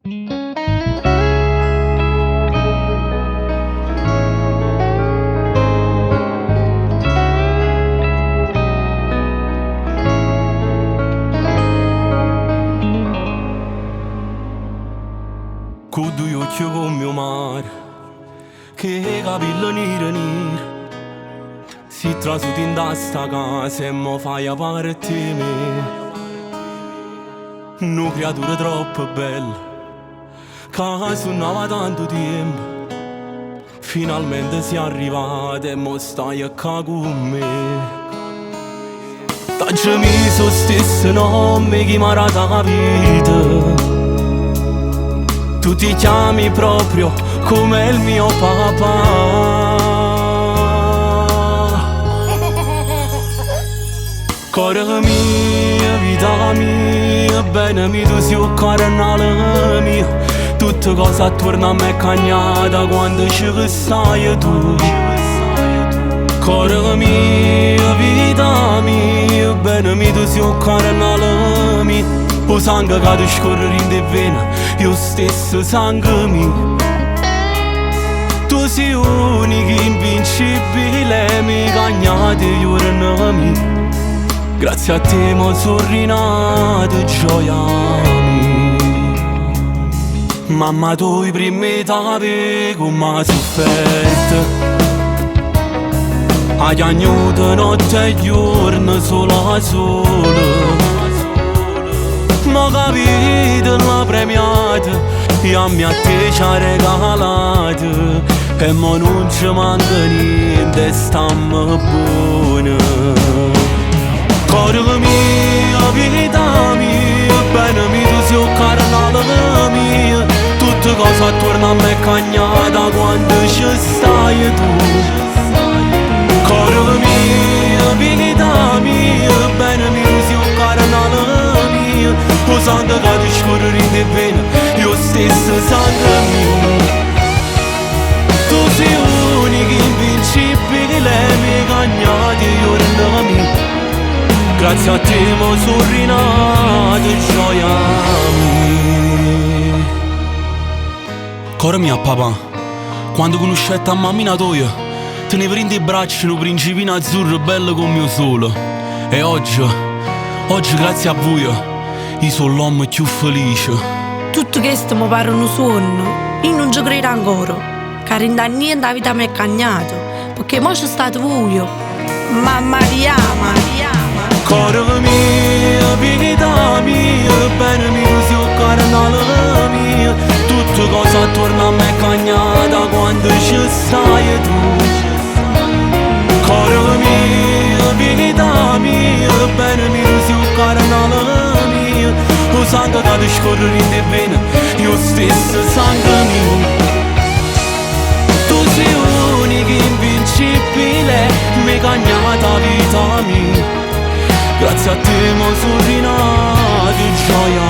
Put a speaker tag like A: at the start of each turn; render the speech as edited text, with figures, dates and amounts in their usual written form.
A: Con due occhi come mio mare, che capelli neri, si trasuti in sta casa e mo fai a partire. Una creatura troppo bella, che suonava tanto tempo, finalmente si è arrivata e mo stai a con me. T'aggi messo stesso nome che mi ha dato la vita. Tu ti chiami proprio come il mio papà. Cuore mio, vita mia, bene mi tu sei un carnale mio. Tutte cose attorno a me cagnata quando ci stai tu. Cuore mio, vita mia, bene mi tu sei un carnale mio. O sangue che ti scorre in te vena, io stesso sangue mio. Tu sei unico, invincibile, mi cagnate giorno mio. Grazie a te mo sono rinato gioia mia. Mamma tu i primi tavi come sofferto, ha piagnuto notte e giorno solo a solo. Ma capito la premiata, e a me a te ci ha regalato, e mo non ci manca niente, stammo buona. Cuore mio, vita mia, bene mio, tu sei un carnale mio. Tutte cose attorno a me cagnata quando ci stai tu. Cuore mio, vita mia, bene mio, tu sei un carnale mio. O sangue che ti scorre in te vena, io stesso sangue mio. Tu sei unico, invincibile, mi cagnati giorno mio. Grazie a te mo sono rinato gioia mia. Cuore mio papà, quando conoscete a mammina tua, tenevo in te braccia un principino azzurro bello come mio sole. E oggi grazie a voi, io sono l'uomo più felice.
B: Tutto questo mi pare un sogno, io non ci credo ancora, che in niente la vita mi è cagnato, perché mo c'è stato voi. Mamma ti ama.
A: Cuore mio, vita mia, bene mio, sei un carnale mio. Tutte cose attorno a me cagnata quando ci stai tu. Cuore mio, vita mia, bene mio, sei un carnale mio. O sangue che ti scorre in te vena, io stesso sangue mio. Tu sei unico, invincibile, mi cagnata vita mia. Grazie a te mo sono rinato gioia